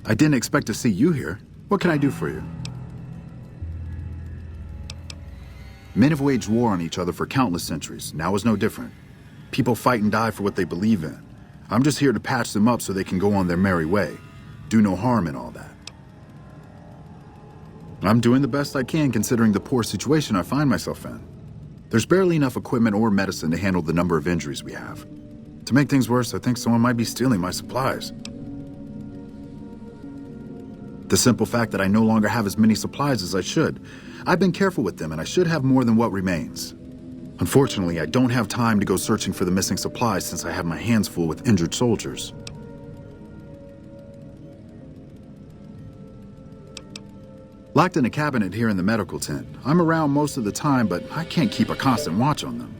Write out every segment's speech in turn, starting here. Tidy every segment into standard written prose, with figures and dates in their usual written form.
I didn't expect to see you here. What can I do for you? Men have waged war on each other for countless centuries. Now is no different. People fight and die for what they believe in. I'm just here to patch them up so they can go on their merry way. Do no harm in all that. I'm doing the best I can considering the poor situation I find myself in. There's barely enough equipment or medicine to handle the number of injuries we have. To make things worse, I think someone might be stealing my supplies. The simple fact that I no longer have as many supplies as I should. I've been careful with them and I should have more than what remains. Unfortunately, I don't have time to go searching for the missing supplies since I have my hands full with injured soldiers. Locked in a cabinet here in the medical tent. I'm around most of the time, but I can't keep a constant watch on them.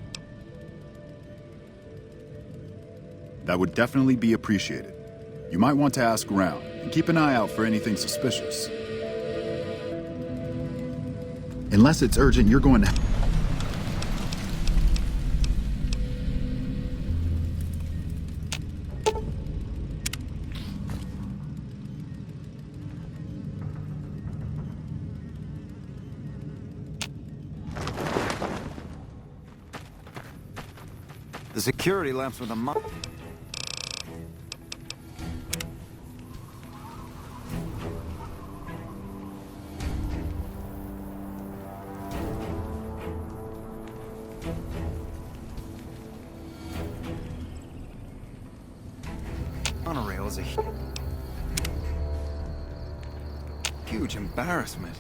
That would definitely be appreciated. You might want to ask around and keep an eye out for anything suspicious. Unless it's urgent, you're going to... The security lamps with a monorail is a huge embarrassment.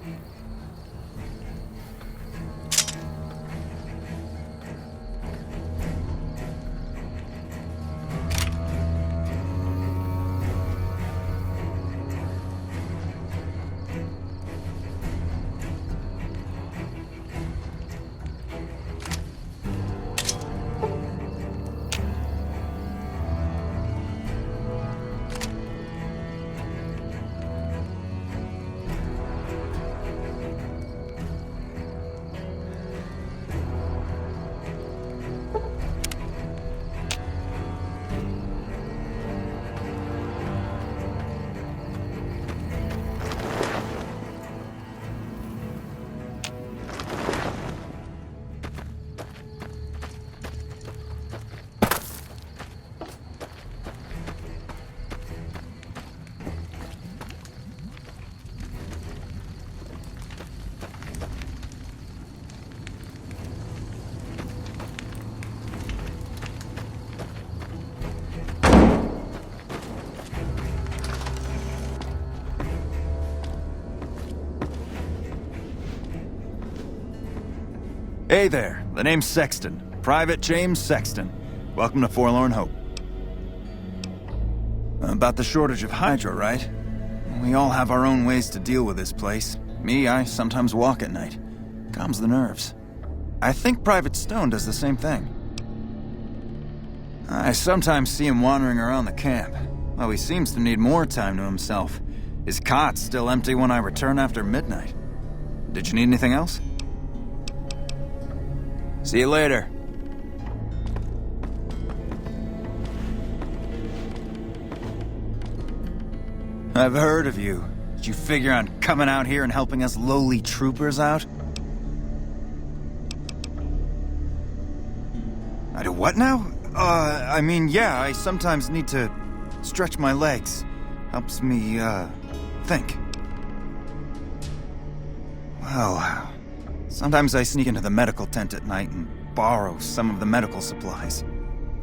Hey there, the name's Sexton. Private James Sexton. Welcome to Forlorn Hope. About the shortage of Hydra, right? We all have our own ways to deal with this place. Me, I sometimes walk at night. Calms the nerves. I think Private Stone does the same thing. I sometimes see him wandering around the camp, though he seems to need more time to himself. His cot's still empty when I return after midnight. Did you need anything else? See you later. I've heard of you. Did you figure on coming out here and helping us lowly troopers out? I do what now? I mean, yeah, I sometimes need to stretch my legs. Helps me, think. Well, sometimes I sneak into the medical tent at night and borrow some of the medical supplies.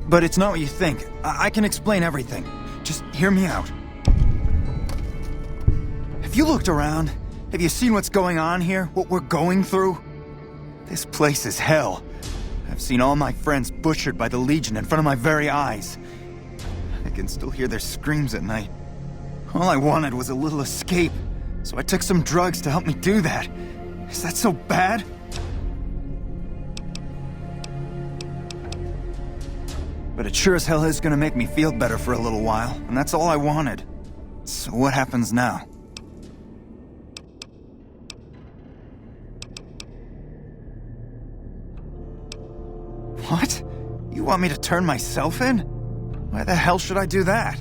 But it's not what you think. I can explain everything. Just hear me out. Have you looked around? Have you seen what's going on here? What we're going through? This place is hell. I've seen all my friends butchered by the Legion in front of my very eyes. I can still hear their screams at night. All I wanted was a little escape, so I took some drugs to help me do that. Is that so bad? But it sure as hell is gonna make me feel better for a little while, and that's all I wanted. So what happens now? What? You want me to turn myself in? Why the hell should I do that?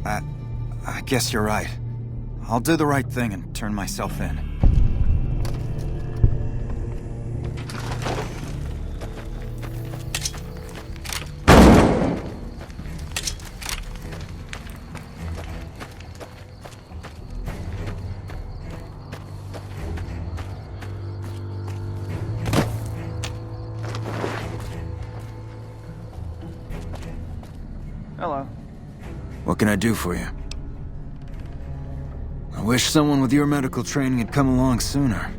I guess you're right. I'll do the right thing and turn myself in. Hello. What can I do for you? I wish someone with your medical training had come along sooner.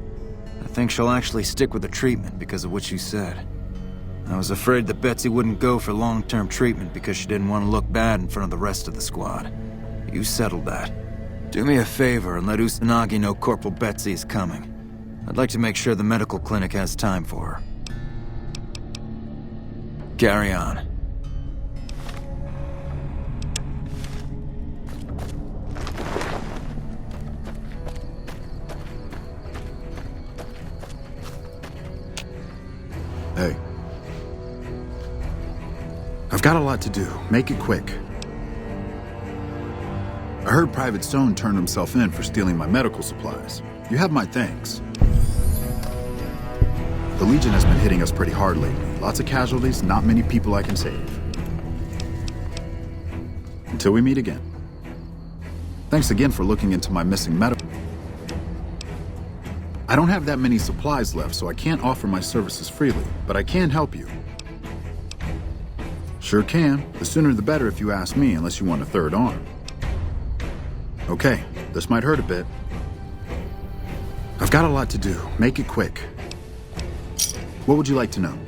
I think she'll actually stick with the treatment because of what you said. I was afraid that Betsy wouldn't go for long-term treatment because she didn't want to look bad in front of the rest of the squad. You settled that. Do me a favor and let Usanagi know Corporal Betsy is coming. I'd like to make sure the medical clinic has time for her. Carry on. Hey. I've got a lot to do. Make it quick. I heard Private Stone turned himself in for stealing my medical supplies. You have my thanks. The Legion has been hitting us pretty hard lately. Lots of casualties, not many people I can save. Until we meet again. Thanks again for looking into my missing medical. I don't have that many supplies left, so I can't offer my services freely, but I can help you. Sure can. The sooner the better if you ask me, unless you want a third arm. Okay, this might hurt a bit. I've got a lot to do. Make it quick. What would you like to know?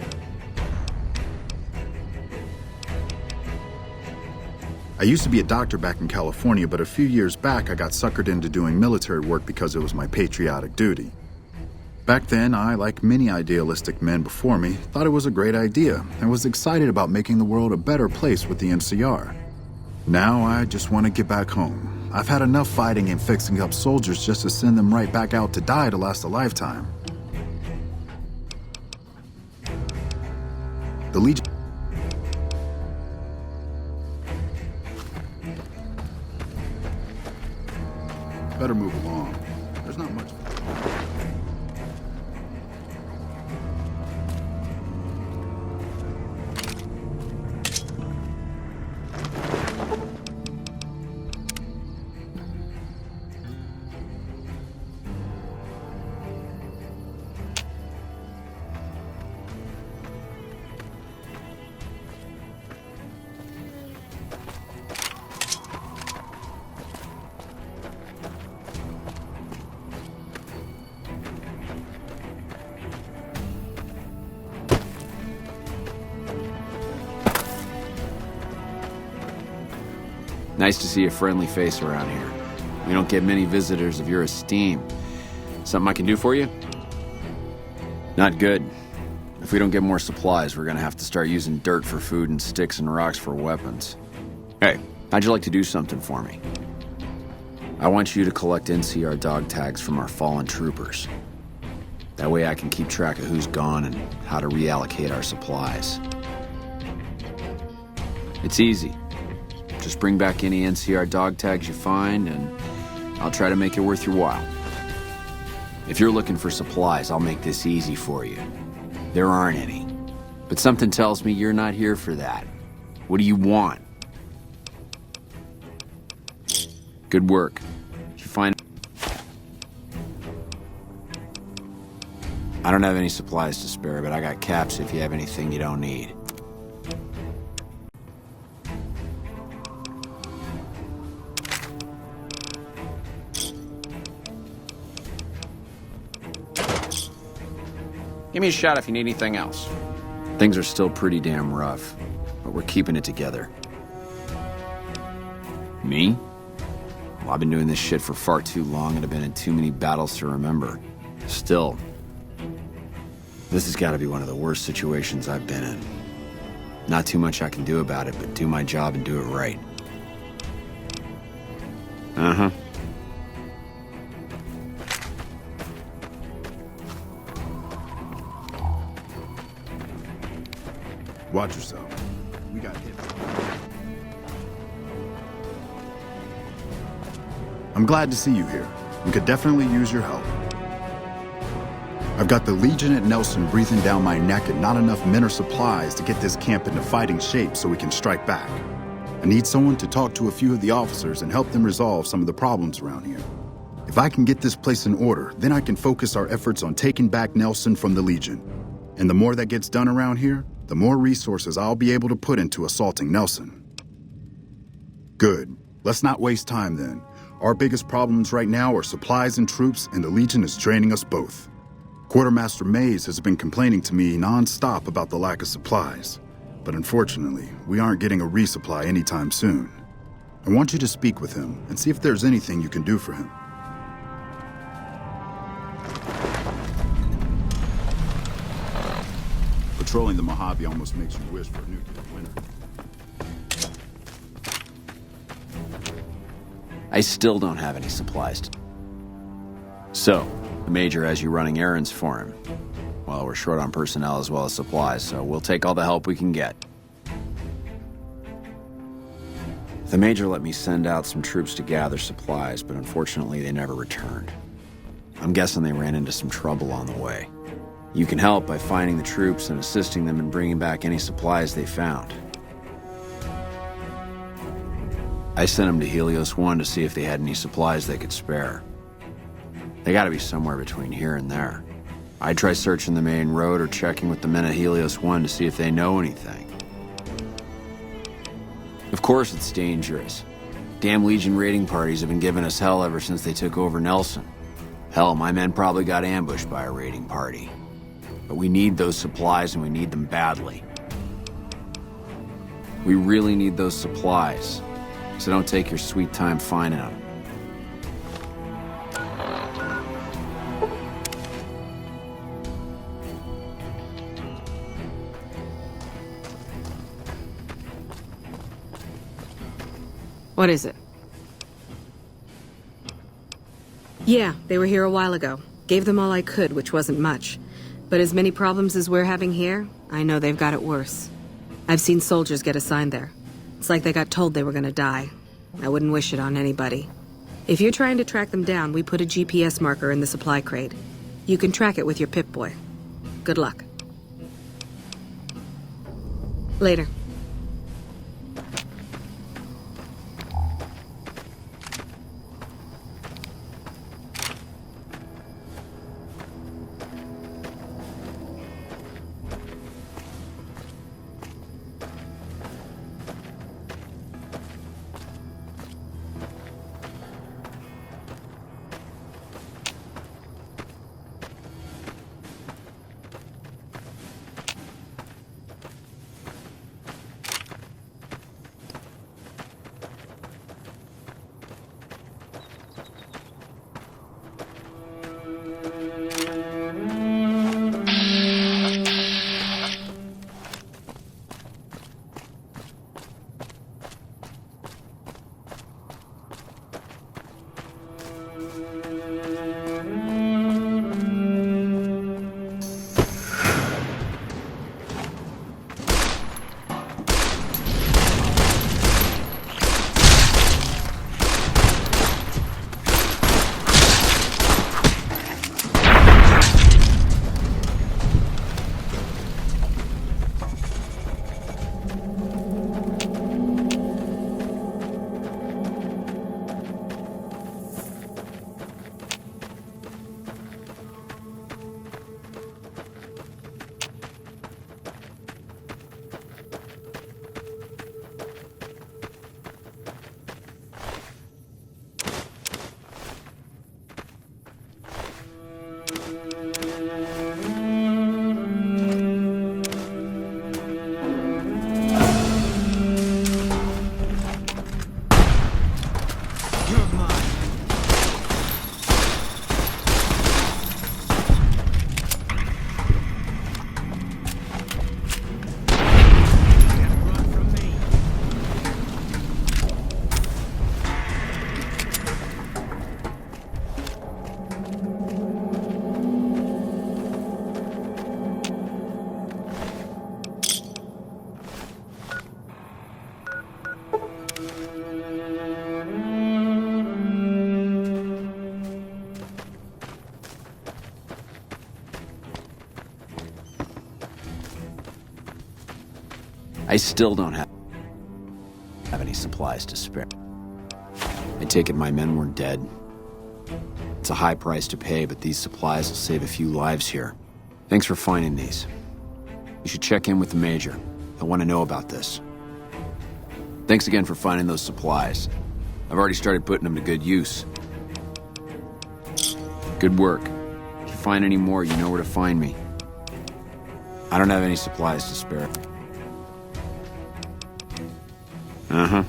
I used to be a doctor back in California, but a few years back I got suckered into doing military work because it was my patriotic duty. Back then, I, like many idealistic men before me, thought it was a great idea and was excited about making the world a better place with the NCR. Now I just want to get back home. I've had enough fighting and fixing up soldiers just to send them right back out to die to last a lifetime. The Legion... Better move along. There's not much... Nice to see a friendly face around here. We don't get many visitors of your esteem. Something I can do for you? Not good. If we don't get more supplies, we're gonna have to start using dirt for food and sticks and rocks for weapons. Hey, how'd you like to do something for me? I want you to collect NCR dog tags from our fallen troopers. That way I can keep track of who's gone and how to reallocate our supplies. It's easy. Just bring back any NCR dog tags you find, and I'll try to make it worth your while. If you're looking for supplies, I'll make this easy for you. There aren't any. But something tells me you're not here for that. What do you want? Good work. If you find... I don't have any supplies to spare, but I got caps if you have anything you don't need. Give me a shout if you need anything else. Things are still pretty damn rough, but we're keeping it together. Me? Well, I've been doing this shit for far too long and I've been in too many battles to remember. Still, this has got to be one of the worst situations I've been in. Not too much I can do about it, but do my job and do it right. Uh-huh. Watch yourself. We got hit. I'm glad to see you here. We could definitely use your help. I've got the Legion at Nelson breathing down my neck and not enough men or supplies to get this camp into fighting shape so we can strike back. I need someone to talk to a few of the officers and help them resolve some of the problems around here. If I can get this place in order, then I can focus our efforts on taking back Nelson from the Legion. And the more that gets done around here, the more resources I'll be able to put into assaulting Nelson. Good. Let's not waste time then. Our biggest problems right now are supplies and troops, and the Legion is draining us both. Quartermaster Mays has been complaining to me non-stop about the lack of supplies. But unfortunately, we aren't getting a resupply anytime soon. I want you to speak with him and see if there's anything you can do for him. Patrolling the Mojave almost makes you wish for a nuclear winter. I still don't have any supplies. So, the Major has you running errands for him. Well, we're short on personnel as well as supplies, so we'll take all the help we can get. The Major let me send out some troops to gather supplies, but unfortunately they never returned. I'm guessing they ran into some trouble on the way. You can help by finding the troops and assisting them in bringing back any supplies they found. I sent them to Helios 1 to see if they had any supplies they could spare. They gotta be somewhere between here and there. I'd try searching the main road or checking with the men at Helios 1 to see if they know anything. Of course it's dangerous. Damn Legion raiding parties have been giving us hell ever since they took over Nelson. Hell, my men probably got ambushed by a raiding party. But we need those supplies and we need them badly. We really need those supplies. So don't take your sweet time finding them. What is it? Yeah, they were here a while ago. Gave them all I could, which wasn't much. But as many problems as we're having here, I know they've got it worse. I've seen soldiers get assigned there. It's like they got told they were gonna die. I wouldn't wish it on anybody. If you're trying to track them down, we put a GPS marker in the supply crate. You can track it with your Pip-Boy. Good luck. Later. I still don't have any supplies to spare. I take it my men were dead. It's a high price to pay, but these supplies will save a few lives here. Thanks for finding these. You should check in with the Major. I want to know about this. Thanks again for finding those supplies. I've already started putting them to good use. Good work. If you find any more, you know where to find me. I don't have any supplies to spare. Uh-huh.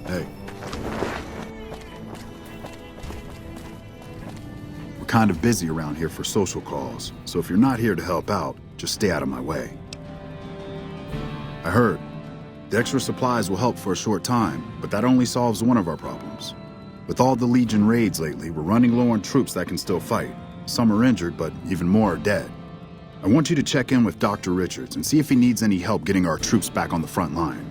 Hey. We're kind of busy around here for social calls, so if you're not here to help out, just stay out of my way. I heard. The extra supplies will help for a short time, but that only solves one of our problems. With all the Legion raids lately, we're running low on troops that can still fight. Some are injured, but even more are dead. I want you to check in with Dr. Richards and see if he needs any help getting our troops back on the front line.